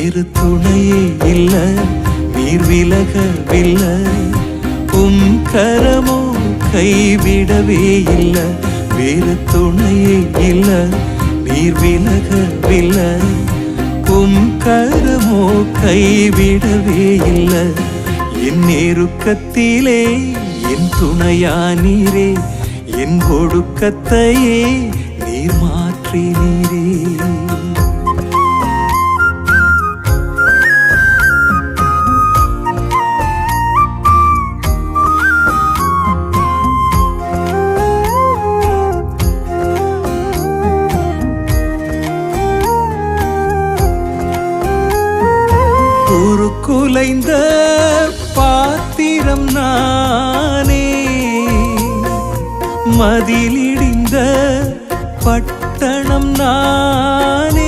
வேறு துணையே இல்ல, நீர் விலகவில்லை. கரமோ கைவிடவே இல்ல, வேறு துணையே இல்ல, நீர் விலகவில்லை. கரமோ கைவிடவே இல்ல. என் நெருக்கத்திலே என் துணையானீரே, என் ஒடுக்கத்தையே நீர் மாற்றினீரே. குலைந்த பாத்திரம் நானே, மதிலிடிந்த பட்டணம் நானே.